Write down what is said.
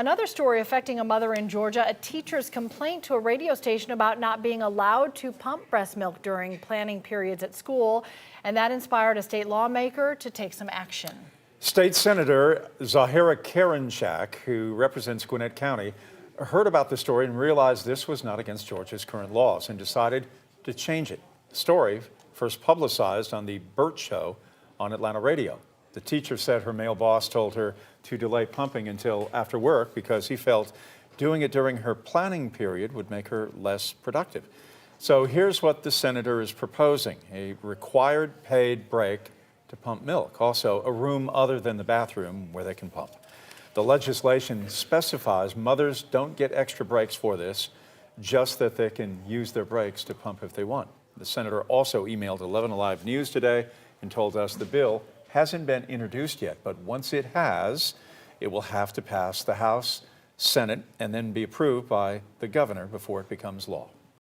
Another story affecting a mother in Georgia, a teacher's complaint to a radio station about not being allowed to pump breast milk during planning periods at school, and that inspired a state lawmaker to take some action. State Senator Zahira Karinchak, who represents Gwinnett County, heard about the story and realized this was not against Georgia's current laws and decided to change it. The story first publicized on the Burt Show on Atlanta radio. The teacher said her male boss told her to delay pumping until after work because he felt doing it during her planning period would make her less productive. So here's what the senator is proposing: a required paid break to pump milk, also a room other than the bathroom where they can pump. The legislation specifies mothers don't get extra breaks for this, just that they can use their breaks to pump if they want. The senator also emailed 11 Alive News today and told us the bill hasn't been introduced yet, but once it has, it will have to pass the House, Senate, and then be approved by the governor before it becomes law.